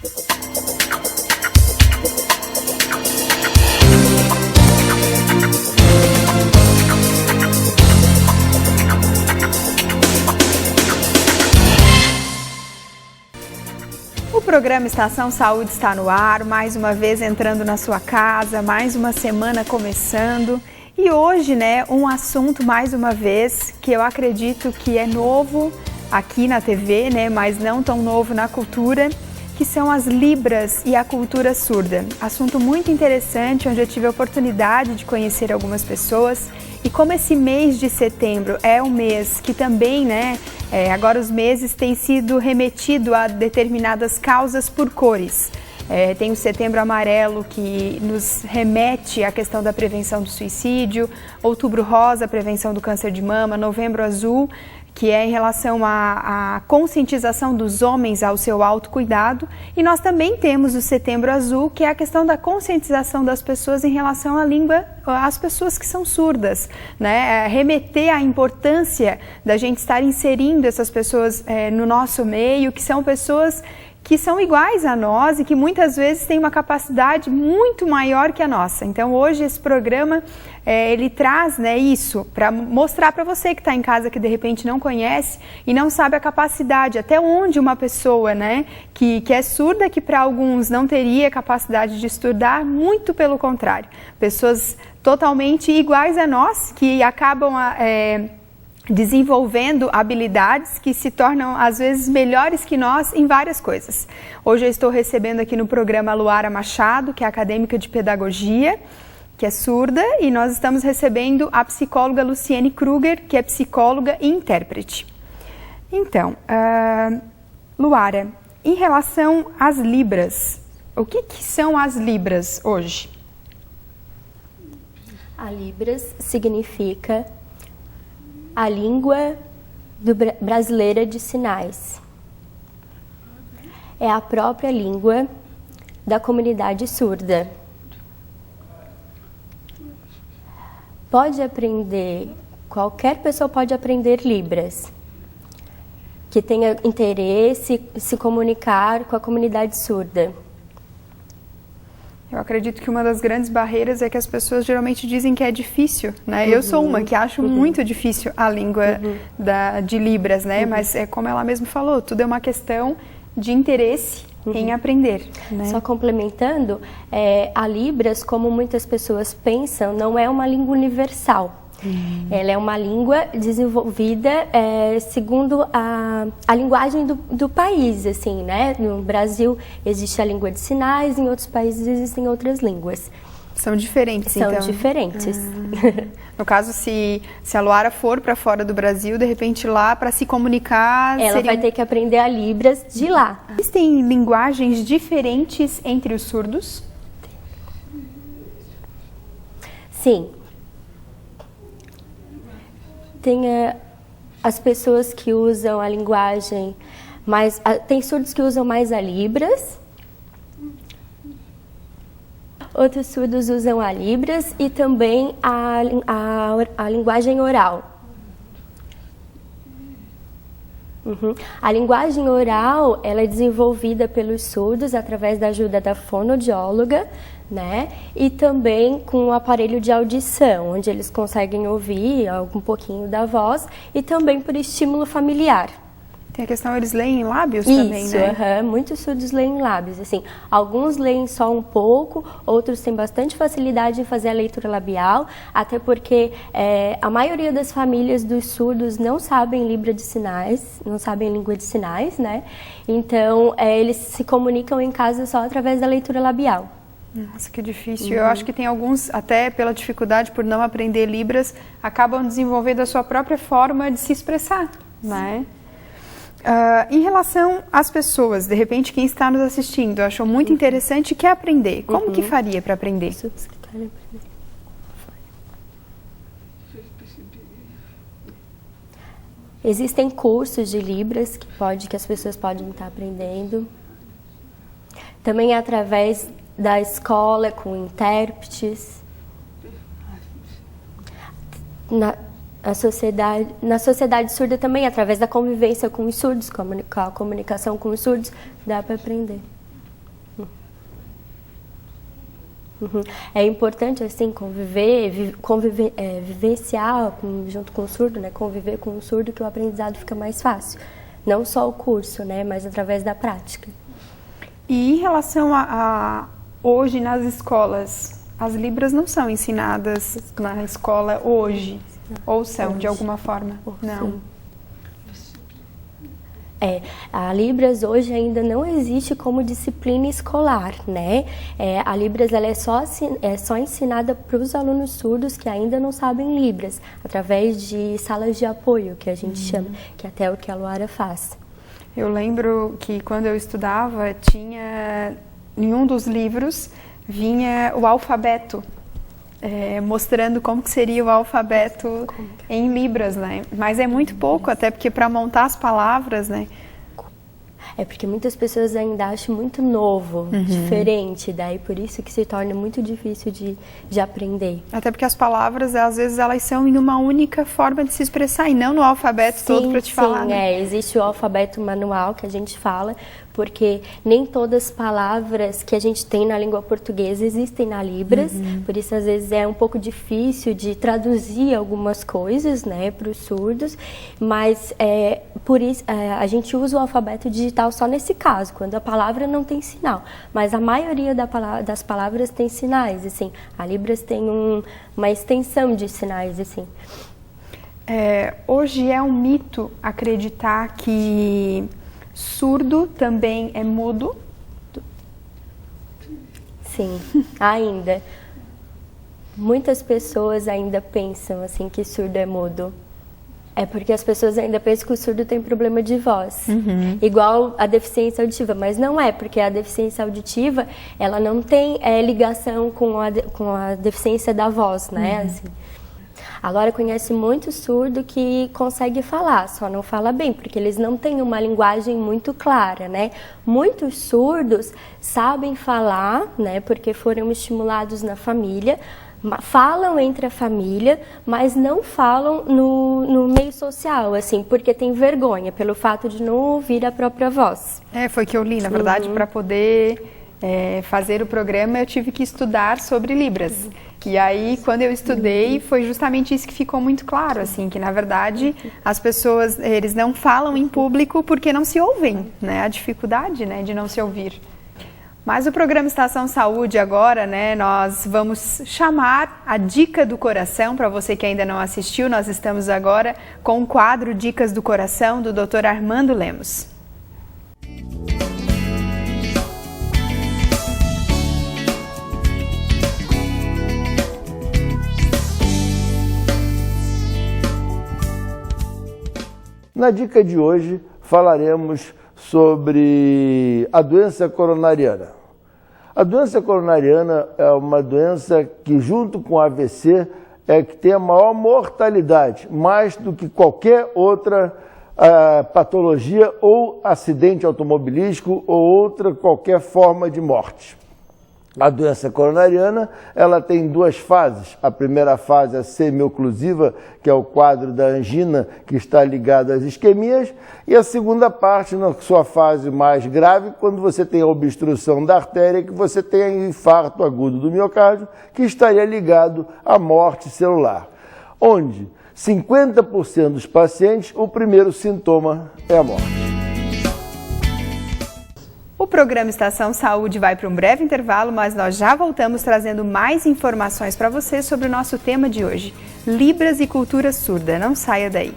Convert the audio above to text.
O programa Estação Saúde está no ar, mais uma vez entrando na sua casa, mais uma semana começando. E hoje, um assunto, mais uma vez, que eu acredito que é novo aqui na TV, mas não tão novo na cultura, que são as Libras e a cultura surda. Assunto muito interessante, onde eu tive a oportunidade de conhecer algumas pessoas. E como esse mês de setembro é um mês que também, agora os meses têm sido remetido a determinadas causas por cores. Tem o Setembro Amarelo, que nos remete à questão da prevenção do suicídio, Outubro Rosa, prevenção do câncer de mama, Novembro Azul, que é em relação à conscientização dos homens ao seu autocuidado. E nós também temos o Setembro Azul, que é a questão da conscientização das pessoas em relação à língua, às pessoas que são surdas, remeter à importância da gente estar inserindo essas pessoas no nosso meio, que são pessoas que são iguais a nós e que muitas vezes têm uma capacidade muito maior que a nossa. Então hoje esse programa, ele traz isso para mostrar para você que está em casa, que de repente não conhece e não sabe a capacidade, até onde uma pessoa que é surda, que para alguns não teria capacidade de estudar, muito pelo contrário. Pessoas totalmente iguais a nós, que acabam desenvolvendo habilidades que se tornam, às vezes, melhores que nós em várias coisas. Hoje eu estou recebendo aqui no programa Luara Machado, que é acadêmica de pedagogia, que é surda, e nós estamos recebendo a psicóloga Luciene Kruger, que é psicóloga e intérprete. Então, Luara, em relação às Libras, o que são as Libras hoje? A Libras significa a língua brasileira de sinais. É a própria língua da comunidade surda. Qualquer pessoa pode aprender Libras, que tenha interesse em se comunicar com a comunidade surda. Eu acredito que uma das grandes barreiras é que as pessoas geralmente dizem que é difícil, Eu sou uma que acho muito difícil a língua de Libras, Mas é como ela mesma falou, tudo é uma questão de interesse em aprender. Só complementando, a Libras, como muitas pessoas pensam, não é uma língua universal. Ela é uma língua desenvolvida segundo a linguagem do país, assim, No Brasil existe a língua de sinais, em outros países existem outras línguas. São diferentes, então? São diferentes. No caso, se a Luara for para fora do Brasil, de repente lá, para se comunicar... Ela vai ter que aprender a Libras de lá. Existem linguagens diferentes entre os surdos? Sim. Tem as pessoas que usam a linguagem mais... Tem surdos que usam mais a Libras. Outros surdos usam a Libras e também a linguagem oral. A linguagem oral, ela é desenvolvida pelos surdos através da ajuda da fonoaudióloga, E também com o aparelho de audição, onde eles conseguem ouvir um pouquinho da voz, e também por estímulo familiar. Tem a questão, eles leem em lábios também, Isso, muitos surdos leem em lábios, assim. Alguns leem só um pouco, outros têm bastante facilidade em fazer a leitura labial, até porque a maioria das famílias dos surdos não sabem língua de sinais, Então, eles se comunicam em casa só através da leitura labial. Nossa, que difícil. Eu acho que tem alguns, até pela dificuldade por não aprender Libras, acabam desenvolvendo a sua própria forma de se expressar, Em relação às pessoas, de repente quem está nos assistindo achou muito interessante e quer aprender. Como que faria para aprender? Existem cursos de Libras que as pessoas podem estar aprendendo. Também através da escola, com intérpretes. Na sociedade surda também, através da convivência com os surdos, com a comunicação com os surdos, dá para aprender. É importante, assim, vivenciar junto com o surdo, né? Conviver com o surdo, que o aprendizado fica mais fácil. Não só o curso, né? Mas através da prática. E em relação a hoje nas escolas, as Libras não são ensinadas na escola hoje? Ou são, de alguma forma? Não. A Libras hoje ainda não existe como disciplina escolar, né? A Libras ela é só ensinada para os alunos surdos que ainda não sabem Libras, através de salas de apoio, que a gente chama, que até é o que a Luara faz. Eu lembro que quando eu estudava, em um dos livros, vinha o alfabeto, mostrando como que seria o alfabeto em Libras, né? Mas é muito pouco, até porque para montar as palavras, né? Porque muitas pessoas ainda acham muito novo, diferente, daí por isso que se torna muito difícil de aprender. Até porque as palavras, às vezes, elas são em uma única forma de se expressar e não no alfabeto todo para te falar. Né? Existe o alfabeto manual que a gente fala, porque nem todas as palavras que a gente tem na língua portuguesa existem na Libras, por isso às vezes é um pouco difícil de traduzir algumas coisas, né, para os surdos, mas por isso a gente usa o alfabeto digital só nesse caso, quando a palavra não tem sinal, mas a maioria das palavras tem sinais, assim, a Libras tem uma extensão de sinais, assim. Hoje é um mito acreditar que surdo também é mudo? Sim, ainda. Muitas pessoas ainda pensam assim que surdo é mudo. É porque as pessoas ainda pensam que o surdo tem problema de voz, igual a deficiência auditiva, mas não é, porque a deficiência auditiva ela não tem ligação com a deficiência da voz, né? Assim. Agora, conhece muito surdo que consegue falar, só não fala bem, porque eles não têm uma linguagem muito clara, né? Muitos surdos sabem falar, né, porque foram estimulados na família, falam entre a família, mas não falam no meio social, assim, porque tem vergonha, pelo fato de não ouvir a própria voz. Foi que eu li, na verdade, para poder fazer o programa, eu tive que estudar sobre Libras. E aí, quando eu estudei, foi justamente isso que ficou muito claro, assim, que na verdade as pessoas, eles não falam em público porque não se ouvem, né? A dificuldade, né, de não se ouvir. Mas o programa Estação Saúde agora, né, nós vamos chamar a Dica do Coração, para você que ainda não assistiu, nós estamos agora com o quadro Dicas do Coração do Dr. Armando Lemos. Na dica de hoje falaremos sobre a doença coronariana. A doença coronariana é uma doença que, junto com o AVC, que tem a maior mortalidade, mais do que qualquer outra patologia ou acidente automobilístico ou qualquer forma de morte. A doença coronariana, ela tem duas fases. A primeira fase é semi-oclusiva, que é o quadro da angina, que está ligado às isquemias, e a segunda parte, na sua fase mais grave, quando você tem a obstrução da artéria, que você tem infarto agudo do miocárdio, que estaria ligado à morte celular, onde 50% dos pacientes, o primeiro sintoma é a morte. O programa Estação Saúde vai para um breve intervalo, mas nós já voltamos trazendo mais informações para você sobre o nosso tema de hoje, Libras e cultura surda. Não saia daí.